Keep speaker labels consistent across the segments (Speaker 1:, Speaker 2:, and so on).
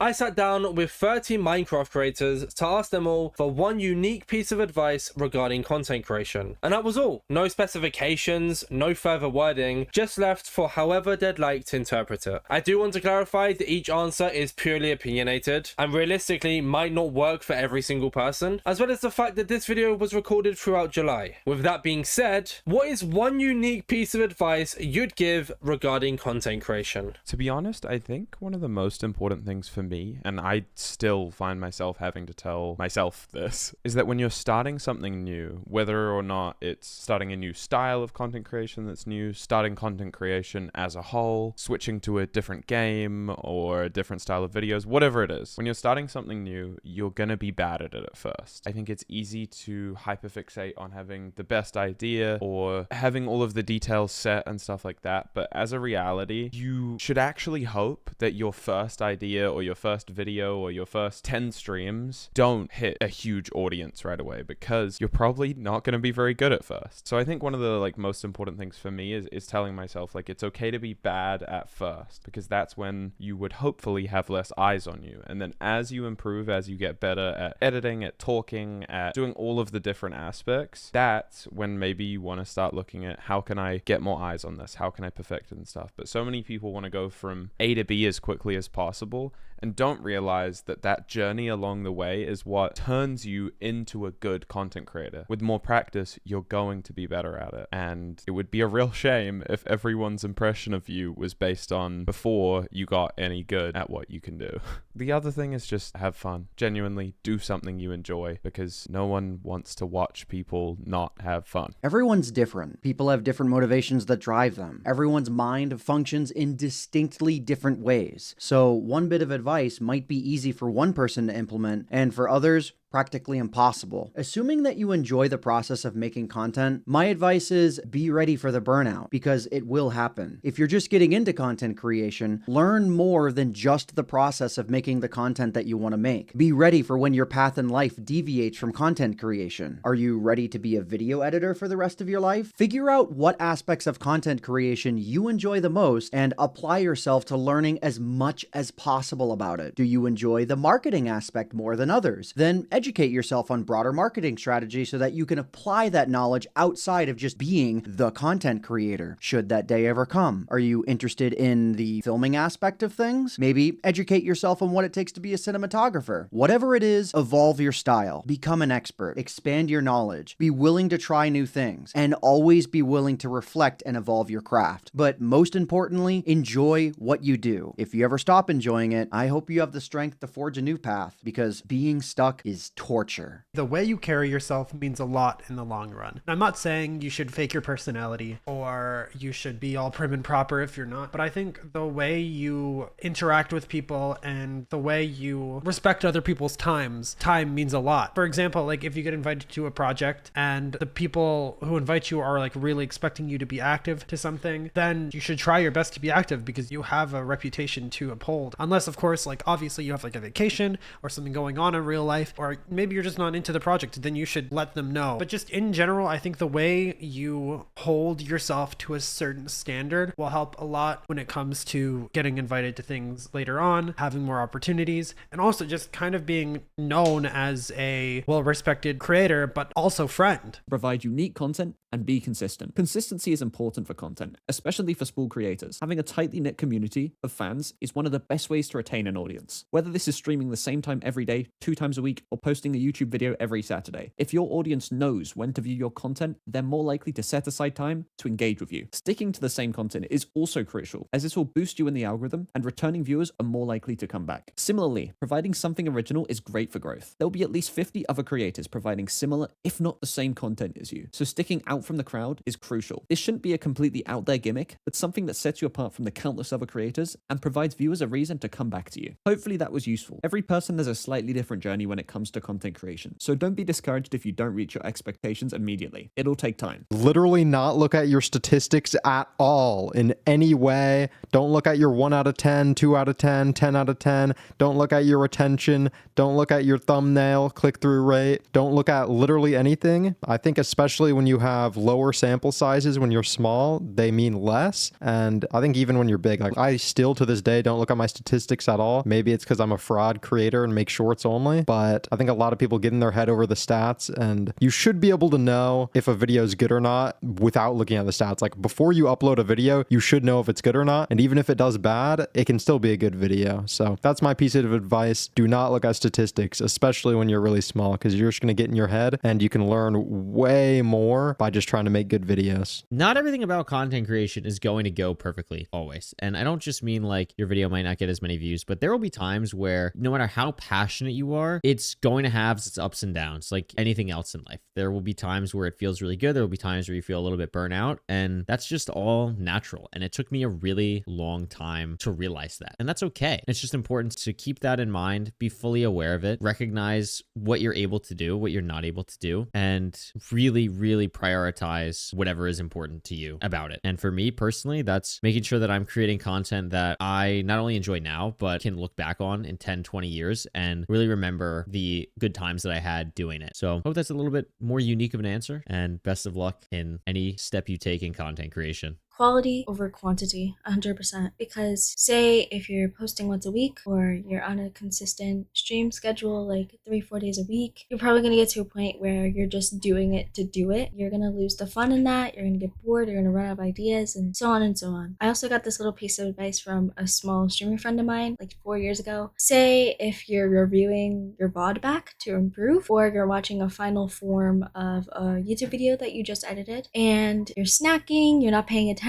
Speaker 1: I sat down with 30 Minecraft creators to ask them all for one unique piece of advice regarding content creation. And that was all. No specifications, no further wording, just left for however they'd like to interpret it. I do want to clarify that each answer is purely opinionated and realistically might not work for every single person, as well as the fact that this video was recorded throughout July. With that being said, what is one unique piece of advice you'd give regarding content creation?
Speaker 2: To be honest, I think one of the most important things for me, and I still find myself having to tell myself this, is that when you're starting something new, whether or not it's starting a new style of content creation that's new, starting content creation as a whole, switching to a different game or a different style of videos, whatever it is, when you're starting something new, you're gonna be bad at it at first. I think it's easy to hyperfixate on having the best idea or having all of the details set and stuff like that, but as a reality, you should actually hope that your first idea or your first video or your first 10 streams don't hit a huge audience right away, because you're probably not going to be very good at first. So I think one of the most important things for me is telling myself it's okay to be bad at first, because that's when you would hopefully have less eyes on you. And then as you improve, as you get better at editing, at talking, at doing all of the different aspects, that's when maybe you want to start looking at how can I get more eyes on this? How can I perfect it and stuff? But so many people want to go from A to B as quickly as possible and don't realize that that journey along the way is what turns you into a good content creator. With more practice, you're going to be better at it. And it would be a real shame if everyone's impression of you was based on before you got any good at what you can do. The other thing is just have fun. Genuinely do something you enjoy, because no one wants to watch people not have fun.
Speaker 3: Everyone's different. People have different motivations that drive them. Everyone's mind functions in distinctly different ways. So one bit of advice might be easy for one person to implement, and for others, practically impossible. Assuming that you enjoy the process of making content, my advice is be ready for the burnout, because it will happen. If you're just getting into content creation, learn more than just the process of making the content that you want to make. Be ready for when your path in life deviates from content creation. Are you ready to be a video editor for the rest of your life? Figure out what aspects of content creation you enjoy the most and apply yourself to learning as much as possible about it. Do you enjoy the marketing aspect more than others? Then educate yourself on broader marketing strategies so that you can apply that knowledge outside of just being the content creator, should that day ever come. Are you interested in the filming aspect of things? Maybe educate yourself on what it takes to be a cinematographer. Whatever it is, evolve your style, become an expert, expand your knowledge, be willing to try new things, and always be willing to reflect and evolve your craft. But most importantly, enjoy what you do. If you ever stop enjoying it, I hope you have the strength to forge a new path, because being stuck is torture.
Speaker 4: The way you carry yourself means a lot in the long run. I'm not saying you should fake your personality or you should be all prim and proper if you're not, but I think the way you interact with people and the way you respect other people's time means a lot. For example, if you get invited to a project and the people who invite you are really expecting you to be active to something, then you should try your best to be active, because you have a reputation to uphold. Unless, of course, obviously you have a vacation or something going on in real life, or maybe you're just not into the project, then you should let them know. But just in general, I think the way you hold yourself to a certain standard will help a lot when it comes to getting invited to things later on, having more opportunities, and also just kind of being known as a well-respected creator, but also friend.
Speaker 5: Provide unique content and be consistent. Consistency is important for content, especially for small creators. Having a tightly knit community of fans is one of the best ways to retain an audience. Whether this is streaming the same time every day, 2 times a week, or posting a YouTube video every Saturday. If your audience knows when to view your content, they're more likely to set aside time to engage with you. Sticking to the same content is also crucial, as this will boost you in the algorithm, and returning viewers are more likely to come back. Similarly, providing something original is great for growth. There'll be at least 50 other creators providing similar, if not the same content as you, so sticking out from the crowd is crucial. This shouldn't be a completely out there gimmick, but something that sets you apart from the countless other creators and provides viewers a reason to come back to you. Hopefully that was useful. Every person has a slightly different journey when it comes to content creation, so don't be discouraged if you don't reach your expectations immediately. It'll take time.
Speaker 6: Literally not look at your statistics at all in any way. Don't look at your 1 out of 10, 2 out of 10, 10 out of 10. Don't look at your retention. Don't look at your thumbnail click-through rate. Don't look at literally anything. I think especially when you have have lower sample sizes when you're small, they mean less. And I think even when you're big, like I still to this day don't look at my statistics at all. Maybe it's because I'm a fraud creator and make shorts only, but I think a lot of people get in their head over the stats, and you should be able to know if a video is good or not without looking at the stats. Like before you upload a video, you should know if it's good or not. And even if it does bad, it can still be a good video. So that's my piece of advice. Do not look at statistics, especially when you're really small, because you're just going to get in your head and you can learn way more by just trying to make good videos.
Speaker 7: Not everything about content creation is going to go perfectly always. And I don't just mean like your video might not get as many views, but there will be times where no matter how passionate you are, it's going to have its ups and downs like anything else in life. There will be times where it feels really good. There will be times where you feel a little bit burnt out, and that's just all natural. And it took me a really long time to realize that. And that's okay. It's just important to keep that in mind, be fully aware of it, recognize what you're able to do, what you're not able to do, and really, really prioritize whatever is important to you about it. And for me personally, that's making sure that I'm creating content that I not only enjoy now, but can look back on in 10, 20 years and really remember the good times that I had doing it. So I hope that's a little bit more unique of an answer, and best of luck in any step you take in content creation.
Speaker 8: Quality over quantity, 100%. Because say if you're posting once a week or you're on a consistent stream schedule, like 3-4 days a week, you're probably going to get to a point where you're just doing it to do it. You're going to lose the fun in that. You're going to get bored. You're going to run out of ideas, and so on and so on. I also got this little piece of advice from a small streamer friend of mine like 4 years ago. Say if you're reviewing your VOD back to improve, or you're watching a final form of a YouTube video that you just edited, and you're snacking, you're not paying attention,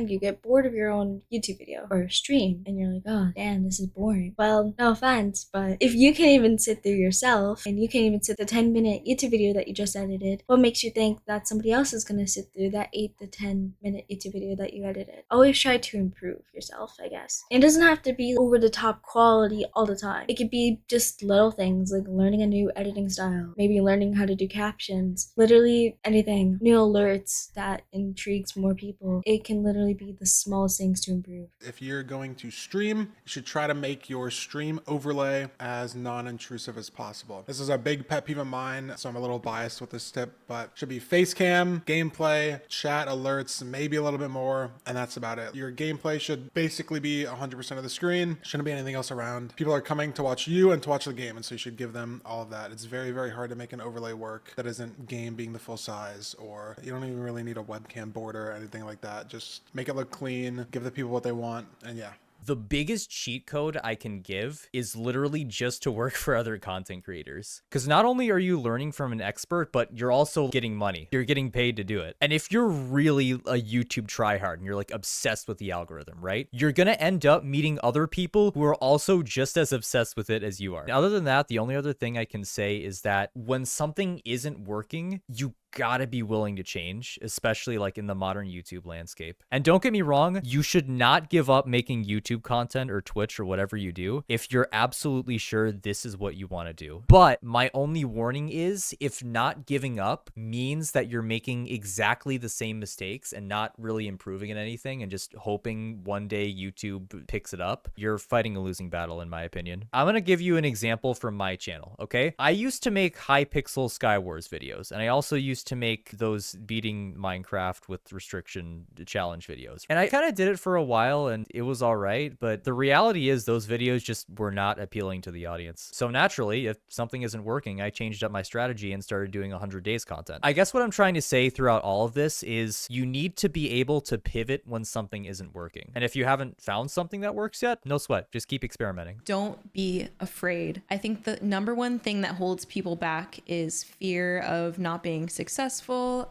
Speaker 8: you get bored of your own YouTube video or stream, and you're like, oh damn, this is boring. Well, no offense, but if you can't even sit through yourself, and you can't even sit the 10-minute YouTube video that you just edited, what makes you think that somebody else is going to sit through that 8 to 10-minute YouTube video that you edited? Always try to improve yourself, I guess. It doesn't have to be over the top quality all the time. It could be just little things like learning a new editing style, maybe learning how to do captions, literally anything, new alerts that intrigues more people. It can literally be the smallest things to improve.
Speaker 9: If you're going to stream, you should try to make your stream overlay as non-intrusive as possible. This is a big pet peeve of mine, so I'm a little biased with this tip, but should be face cam, gameplay, chat alerts, maybe a little bit more, and that's about it. Your gameplay should basically be 100% of the screen. Shouldn't be anything else around. People are coming to watch you and to watch the game, and so you should give them all of that. It's very, very hard to make an overlay work that isn't game being the full size, or you don't even really need a webcam border or anything like that. Just make it look clean, give the people what they want, and yeah.
Speaker 10: The biggest cheat code I can give is literally just to work for other content creators. Because not only are you learning from an expert, but you're also getting money. You're getting paid to do it. And if you're really a YouTube tryhard and you're like obsessed with the algorithm, right? You're going to end up meeting other people who are also just as obsessed with it as you are. And other than that, the only other thing I can say is that when something isn't working, you gotta be willing to change, especially like in the modern YouTube landscape. And don't get me wrong, you should not give up making YouTube content or Twitch or whatever you do if you're absolutely sure this is what you want to do. But my only warning is, if not giving up means that you're making exactly the same mistakes and not really improving in anything and just hoping one day YouTube picks it up, you're fighting a losing battle in my opinion. I'm gonna give you an example from my channel, okay? I used to make high pixel Skywars videos, and I also used to make those beating Minecraft with restriction challenge videos. And I kind of did it for a while and it was all right, but the reality is those videos just were not appealing to the audience. So naturally, if something isn't working, I changed up my strategy and started doing 100 days content. I guess what I'm trying to say throughout all of this is you need to be able to pivot when something isn't working. And if you haven't found something that works yet, no sweat, just keep experimenting.
Speaker 11: Don't be afraid. I think the number one thing that holds people back is fear of not being successful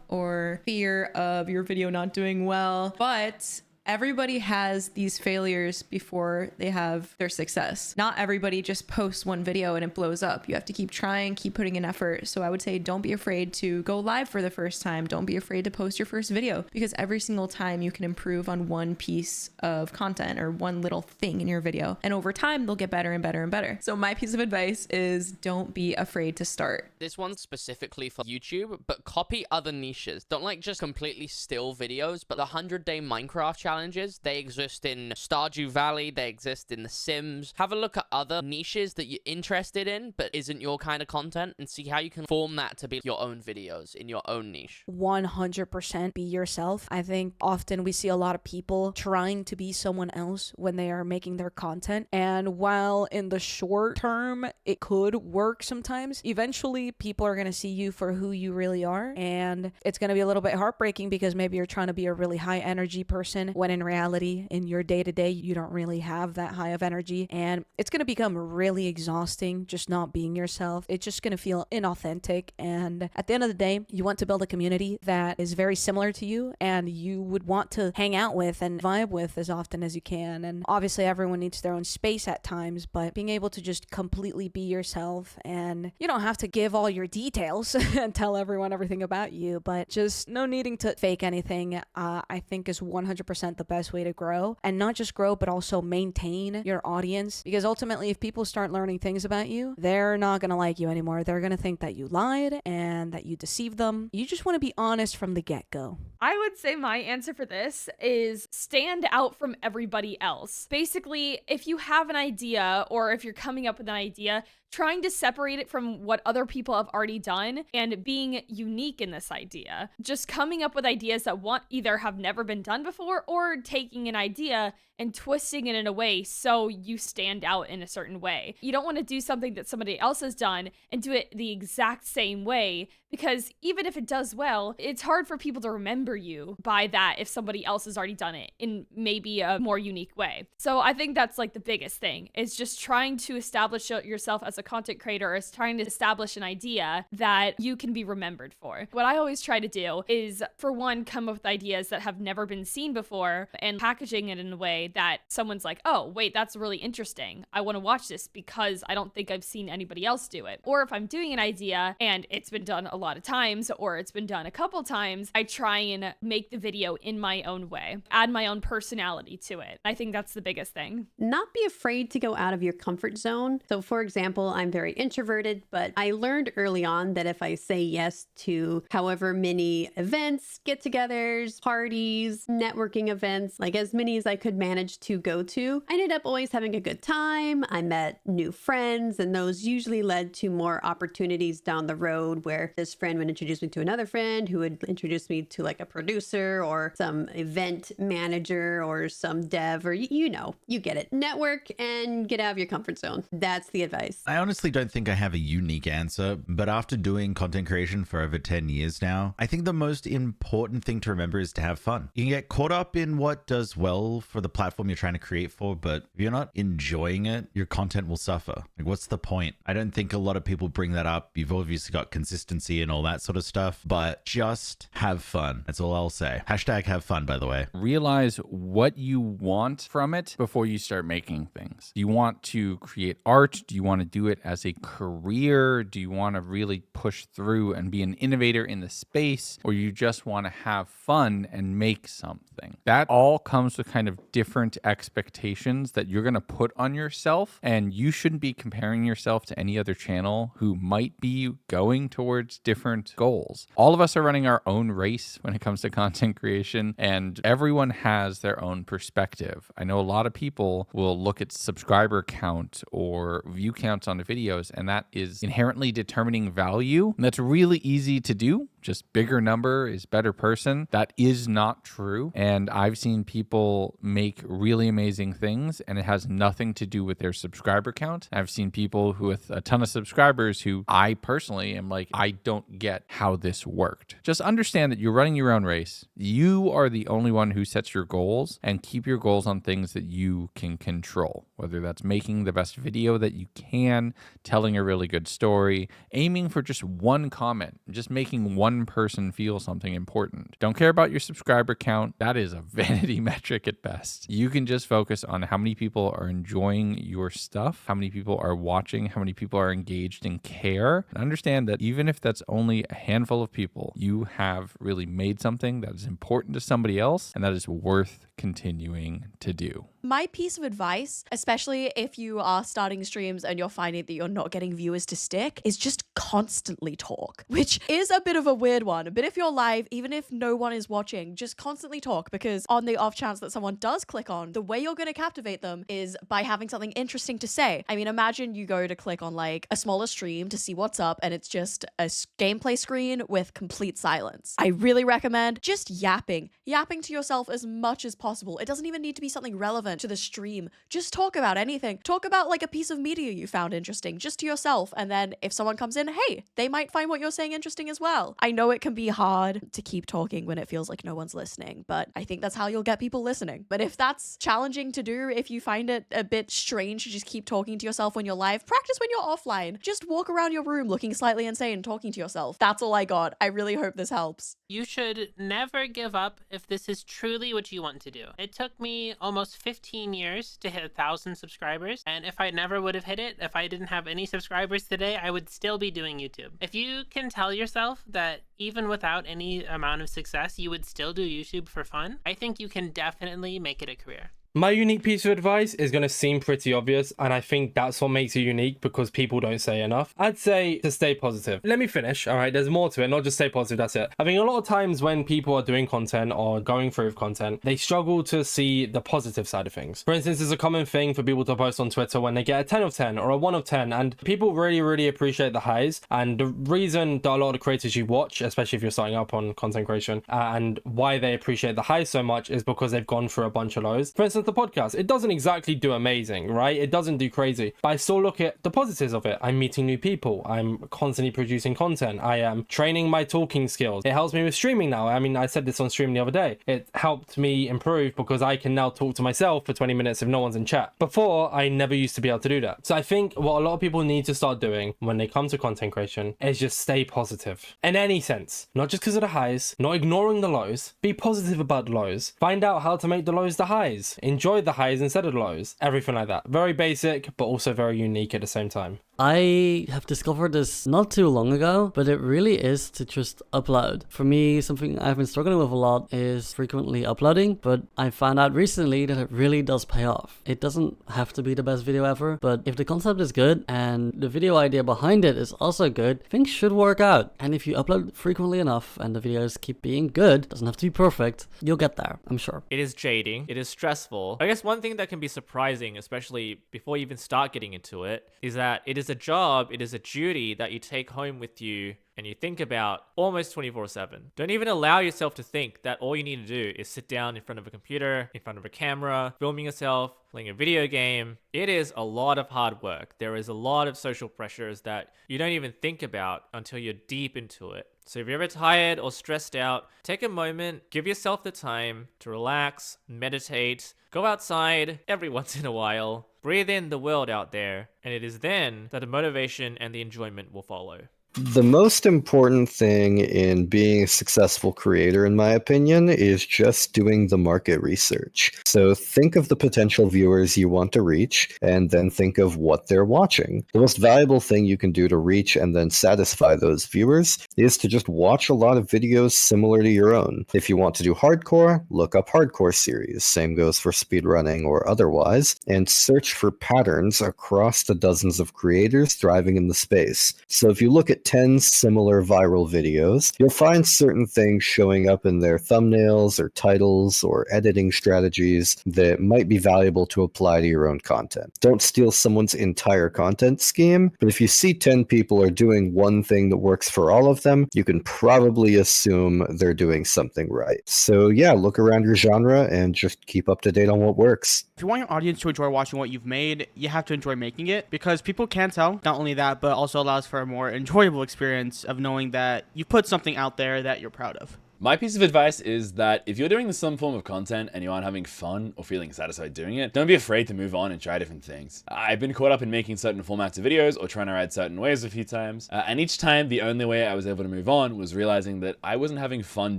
Speaker 11: or fear of your video not doing well. But everybody has these failures before they have their success. Not everybody just posts one video and it blows up. You have to keep trying, keep putting in effort. So I would say don't be afraid to go live for the first time. Don't be afraid to post your first video, because every single time you can improve on one piece of content or one little thing in your video. And over time, they'll get better and better and better. So my piece of advice is don't be afraid to start.
Speaker 12: This one's specifically for YouTube, but copy other niches. Don't like just completely still videos, but the 100-day Minecraft challenge challenges. They exist in Stardew Valley, they exist in The Sims. Have a look at other niches that you're interested in, but isn't your kind of content, and see how you can form that to be your own videos in your own niche.
Speaker 13: 100% be yourself. I think often we see a lot of people trying to be someone else when they are making their content. And while in the short term, it could work sometimes, eventually people are going to see you for who you really are. And it's going to be a little bit heartbreaking because maybe you're trying to be a really high energy person when in reality, in your day to day, you don't really have that high of energy. And it's going to become really exhausting just not being yourself. It's just going to feel inauthentic. And at the end of the day, you want to build a community that is very similar to you and you would want to hang out with and vibe with as often as you can. And obviously everyone needs their own space at times, but being able to just completely be yourself, and you don't have to give all your details and tell everyone everything about you, but just no needing to fake anything, I think is 100% the best way to grow. And not just grow, but also maintain your audience, because ultimately if people start learning things about you, they're not going to like you anymore. They're going to think that you lied and that you deceived them. You just want to be honest from the get-go.
Speaker 14: I would say my answer for this is stand out from everybody else. Basically, if you have an idea or if you're coming up with an idea, trying to separate it from what other people have already done and being unique in this idea. Just coming up with ideas that either have never been done before, or taking an idea and twisting it in a way so you stand out in a certain way. You don't want to do something that somebody else has done and do it the exact same way, because even if it does well, it's hard for people to remember you by that if somebody else has already done it in maybe a more unique way. So I think that's like the biggest thing, is just trying to establish yourself as a content creator, is trying to establish an idea that you can be remembered for. What I always try to do is, for one, come up with ideas that have never been seen before and packaging it in a way that someone's like, oh, wait, that's really interesting. I want to watch this because I don't think I've seen anybody else do it. Or if I'm doing an idea and it's been done a lot of times, or it's been done a couple times, I try and make the video in my own way, add my own personality to it. I think that's the biggest thing.
Speaker 15: Not be afraid to go out of your comfort zone. So for example, I'm very introverted, but I learned early on that if I say yes to however many events, get-togethers, parties, networking events, like as many as I could manage to go to, I ended up always having a good time. I met new friends, and those usually led to more opportunities down the road where this friend would introduce me to another friend who would introduce me to like a producer or some event manager or some dev, or you know, you get it. Network and get out of your comfort zone. That's the advice.
Speaker 16: I honestly don't think I have a unique answer, but after doing content creation for over 10 years now, I think the most important thing to remember is to have fun. You can get caught up in what does well for the platform you're trying to create for, but if you're not enjoying it, your content will suffer. Like, what's the point? I don't think a lot of people bring that up. You've obviously got consistency and all that sort of stuff, but just have fun. That's all I'll say. Hashtag have fun, by the way.
Speaker 17: Realize what you want from it before you start making things. Do you want to create art? Do you want to do it as a career? Do you want to really push through and be an innovator in the space? Or you just want to have fun and make something? That all comes with kind of different expectations that you're going to put on yourself, and you shouldn't be comparing yourself to any other channel who might be going towards different goals. All of us are running our own race when it comes to content creation, and everyone has their own perspective. I know a lot of people will look at subscriber count or view counts on the videos, and that is inherently determining value. And that's really easy to do. Just bigger number is better person. That is not true. And I've seen people make really amazing things, and it has nothing to do with their subscriber count. I've seen people who with a ton of subscribers who I personally am like, I don't get how this worked. Just understand that you're running your own race. You are the only one who sets your goals, and keep your goals on things that you can control, whether that's making the best video that you can, telling a really good story, aiming for just one comment, just making one person feel something important. Don't care about your subscriber count. That is a vanity metric at best. You can just focus on how many people are enjoying your stuff, how many people are watching, how many people are engaged and care. And understand that even if that's only a handful of people, you have really made something that is important to somebody else, and that is worth continuing to do.
Speaker 13: My piece of advice, especially if you are starting streams and you're finding that you're not getting viewers to stick, is just constantly talk, which is a bit of a weird one. But if you're live, even if no one is watching, just constantly talk, because on the off chance that someone does click on, the way you're going to captivate them is by having something interesting to say. I mean, imagine you go to click on like a smaller stream to see what's up and it's just a gameplay screen with complete silence. I really recommend just yapping to yourself as much as possible. It doesn't even need to be something relevant to the stream. Just talk about anything. Talk about like a piece of media you found interesting, just to yourself. And then if someone comes in, hey, they might find what you're saying interesting as well. I know it can be hard to keep talking when it feels like no one's listening, but I think that's how you'll get people listening. But if that's challenging to do, if you find it a bit strange to just keep talking to yourself when you're live, practice when you're offline. Just walk around your room looking slightly insane, talking to yourself. That's all I got. I really hope this helps.
Speaker 18: You should never give up if this is truly what you want to do. It took me almost 15 years to hit 1,000 subscribers, and if I never would have hit it, if I didn't have any subscribers today, I would still be doing YouTube. If you can tell yourself that even without any amount of success, you would still do YouTube for fun, I think you can definitely make it a career.
Speaker 1: My unique piece of advice is going to seem pretty obvious, and I think that's what makes it unique because people don't say enough. I'd say to stay positive. Let me finish, all right? There's more to it, not just stay positive, that's it. I think a lot of times when people are doing content or going through with content, they struggle to see the positive side of things. For instance, it's a common thing for people to post on Twitter when they get a 10 of 10 or a 1 of 10, and people really, really appreciate the highs. And the reason that a lot of creators you watch, especially if you're starting up on content creation, and why they appreciate the highs so much is because they've gone through a bunch of lows. For instance, the podcast, it doesn't exactly do amazing, right? It doesn't do crazy, but I still look at the positives of it. I'm meeting new people. I'm constantly producing content. I am training my talking skills. It helps me with streaming now. I mean, I said this on stream the other day. It helped me improve because I can now talk to myself for 20 minutes if no one's in chat. Before, I never used to be able to do that. So I think what a lot of people need to start doing when they come to content creation is just stay positive. In any sense, not just because of the highs, not ignoring the lows. Be positive about the lows. Find out how to make the lows the highs. Enjoy the highs instead of the lows. Everything like that. Very basic, but also very unique at the same time.
Speaker 19: I have discovered this not too long ago, but it really is to just upload. For me, something I've been struggling with a lot is frequently uploading, but I found out recently that it really does pay off. It doesn't have to be the best video ever, but if the concept is good and the video idea behind it is also good, things should work out. And if you upload frequently enough and the videos keep being good, doesn't have to be perfect, you'll get there, I'm sure.
Speaker 20: It is jading. It is stressful. I guess one thing that can be surprising, especially before you even start getting into it, is that it is a job, it is a duty that you take home with you and you think about almost 24/7. Don't even allow yourself to think that all you need to do is sit down in front of a computer, in front of a camera, filming yourself, playing a video game. It is a lot of hard work. There is a lot of social pressures that you don't even think about until you're deep into it. So if you're ever tired or stressed out, take a moment, give yourself the time to relax, meditate, go outside every once in a while, breathe in the world out there, and it is then that the motivation and the enjoyment will follow.
Speaker 21: The most important thing in being a successful creator, in my opinion, is just doing the market research. So think of the potential viewers you want to reach, and then think of what they're watching. The most valuable thing you can do to reach and then satisfy those viewers is to just watch a lot of videos similar to your own. If you want to do hardcore, look up hardcore series. Same goes for speedrunning or otherwise, and search for patterns across the dozens of creators thriving in the space. So if you look at 10 similar viral videos, you'll find certain things showing up in their thumbnails or titles or editing strategies that might be valuable to apply to your own content. Don't steal someone's entire content scheme, but if you see 10 people are doing one thing that works for all of them, you can probably assume they're doing something right. So yeah, look around your genre and just keep up to date on what works.
Speaker 22: If you want your audience to enjoy watching what you've made, you have to enjoy making it, because people can tell. Not only that, but also allows for a more enjoyable experience of knowing that you put something out there that you're proud of.
Speaker 23: My piece of advice is that if you're doing some form of content and you aren't having fun or feeling satisfied doing it, don't be afraid to move on and try different things. I've been caught up in making certain formats of videos or trying to write certain ways a few times, and each time the only way I was able to move on was realizing that I wasn't having fun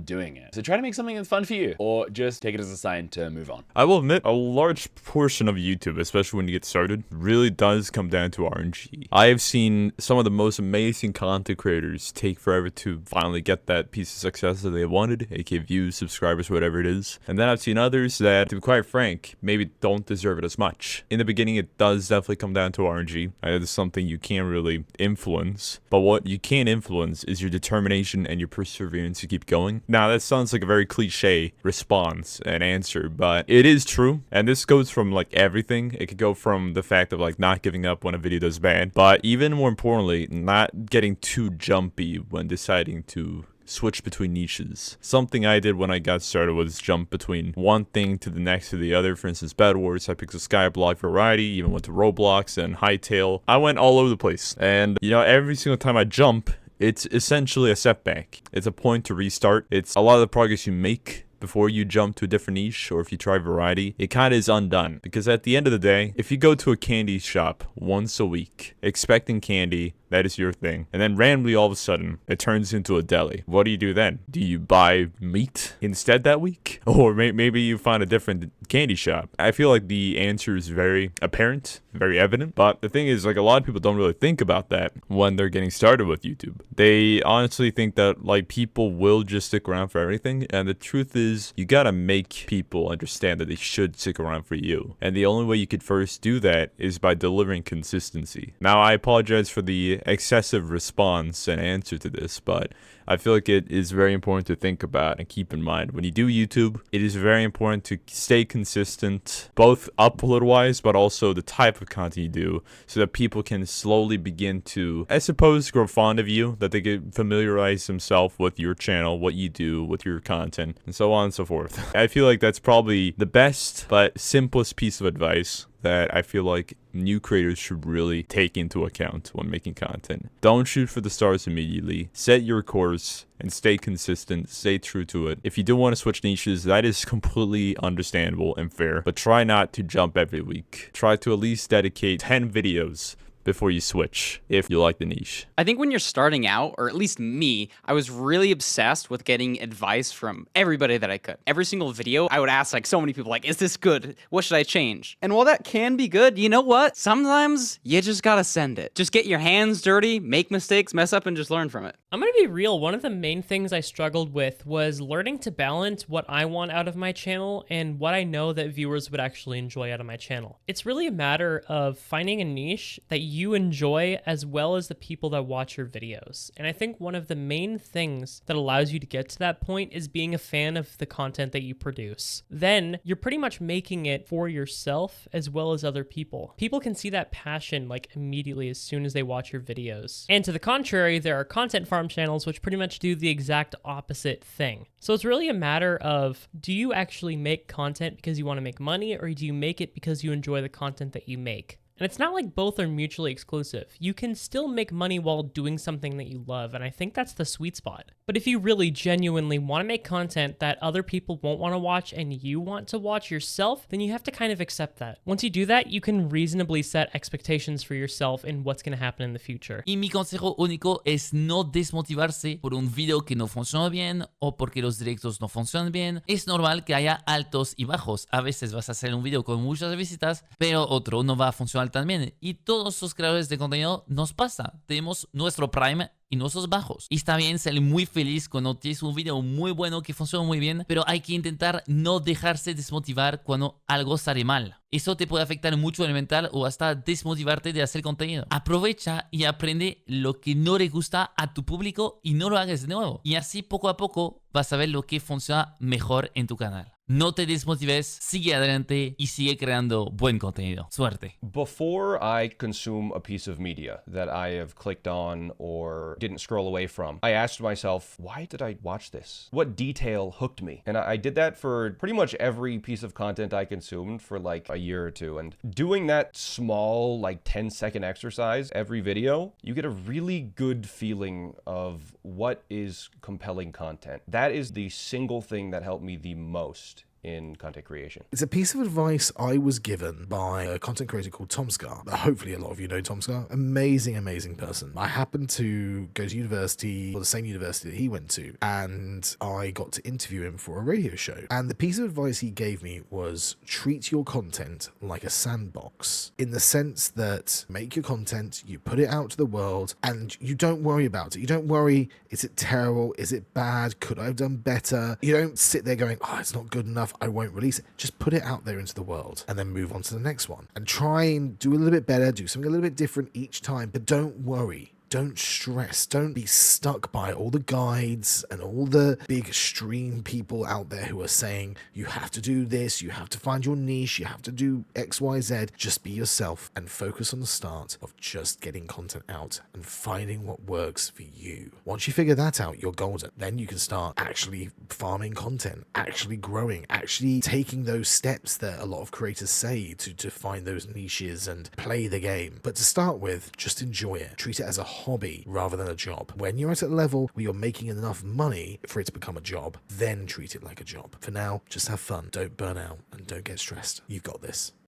Speaker 23: doing it. So try to make something that's fun for you, or just take it as a sign to move on.
Speaker 24: I will admit, a large portion of YouTube, especially when you get started, really does come down to RNG. I have seen some of the most amazing content creators take forever to finally get that piece of success that they wanted, aka views, subscribers, whatever it is. And then I've seen others that, to be quite frank, maybe don't deserve it as much. In the beginning, it does definitely come down to RNG. It is something you can't really influence. But what you can influence is your determination and your perseverance to keep going. Now, that sounds like a very cliche response and answer, but it is true. And this goes from like everything. It could go from the fact of like not giving up when a video does bad, but even more importantly, not getting too jumpy when deciding to switch between niches. Something I did when I got started was jump between one thing to the next to the other. For instance, Bed Wars, I picked a Skyblock variety, even went to Roblox and Hightail. I went all over the place. And, you know, every single time I jump, it's essentially a setback. It's a point to restart. It's a lot of the progress you make before you jump to a different niche, or if you try variety, it kind of is undone. Because at the end of the day, if you go to a candy shop once a week, expecting candy, that is your thing, and then randomly all of a sudden, it turns into a deli, what do you do then? Do you buy meat instead that week? Or maybe you find a different candy shop? I feel like the answer is very apparent, very evident, but the thing is, like, a lot of people don't really think about that when they're getting started with YouTube. They honestly think that, like, people will just stick around for everything, and the truth is, you gotta make people understand that they should stick around for you. And the only way you could first do that is by delivering consistency. Now, I apologize for the excessive response and answer to this, but I feel like it is very important to think about and keep in mind. When you do YouTube, it is very important to stay consistent, both upload-wise, but also the type of content you do, so that people can slowly begin to, I suppose, grow fond of you, that they can familiarize themselves with your channel, what you do, with your content, and so on and so forth. I feel like that's probably the best but simplest piece of advice that I feel like new creators should really take into account when making content. Don't shoot for the stars immediately. Set your course and stay consistent. Stay true to it. If you do want to switch niches, that is completely understandable and fair, but try not to jump every week. Try to at least dedicate 10 videos before you switch, if you like the niche.
Speaker 2: I think when you're starting out, or at least me, I was really obsessed with getting advice from everybody that I could. Every single video, I would ask like so many people, like, is this good? What should I change? And while that can be good, you know what? Sometimes you just gotta send it. Just get your hands dirty, make mistakes, mess up, and just learn from it.
Speaker 3: I'm gonna be real. One of the main things I struggled with was learning to balance what I want out of my channel and what I know that viewers would actually enjoy out of my channel. It's really a matter of finding a niche that you enjoy as well as the people that watch your videos. And I think one of the main things that allows you to get to that point is being a fan of the content that you produce. Then you're pretty much making it for yourself as well as other people. People can see that passion like immediately as soon as they watch your videos. And to the contrary, there are content farm channels which pretty much do the exact opposite thing. So it's really a matter of, do you actually make content because you want to make money, or do you make it because you enjoy the content that you make? And it's not like both are mutually exclusive. You can still make money while doing something that you love, and I think that's the sweet spot. But if you really genuinely want to make content that other people won't want to watch and you want to watch yourself, then you have to kind of accept that. Once you do that, you can reasonably set expectations for yourself in what's going to happen in the future.
Speaker 4: Y mi consejo único es no desmotivarse por un video que no funciona bien o porque los directos no funcionan bien. Es normal que haya altos y bajos. A veces vas a hacer un video con muchas visitas, pero otro no va a funcionar también. Y todos los creadores de contenido nos pasa. Tenemos nuestro prime y nuestros bajos. Y está bien salir muy feliz cuando tienes un video muy bueno que funciona muy bien, pero hay que intentar no dejarse desmotivar cuando algo sale mal. Eso te puede afectar mucho en el mental o hasta desmotivarte de hacer contenido. Aprovecha y aprende lo que no le gusta a tu público y no lo hagas de nuevo. Y así poco a poco vas a ver lo que funciona mejor en tu canal. No te desmotives, sigue adelante y sigue creando buen contenido. Suerte.
Speaker 5: Before I consume a piece of media that I have clicked on or didn't scroll away from, I asked myself, why did I watch this? What detail hooked me? And I did that for pretty much every piece of content I consumed for like a year or two. And doing that small, like 10-second exercise every video, you get a really good feeling of what is compelling content. That is the single thing that helped me the most in content creation?
Speaker 6: It's a piece of advice I was given by a content creator called Tom Scar. Hopefully a lot of you know Tom Scar. Amazing person. I happened to go to university, or the same university that he went to, and I got to interview him for a radio show. And the piece of advice he gave me was treat your content like a sandbox, in the sense that make your content, you put it out to the world, and you don't worry about it. You don't worry, is it terrible? Is it bad? Could I have done better? You don't sit there going, oh, it's not good enough, I won't release it. Just put it out there into the world and then move on to the next one. And try and do a little bit better, do something a little bit different each time, but don't worry. Don't stress. Don't be stuck by all the guides and all the big stream people out there who are saying you have to do this, you have to find your niche, you have to do X, Y, Z. Just be yourself and focus on the start of just getting content out and finding what works for you. Once you figure that out, you're golden. Then you can start actually farming content, actually growing, actually taking those steps that a lot of creators say to find those niches and play the game. But to start with, just enjoy it. Treat it as a hobby rather than a job. When you're at a level where you're making enough money for it to become a job, then treat it like a job. For now, just have fun, don't burn out, and don't get stressed. You've got this.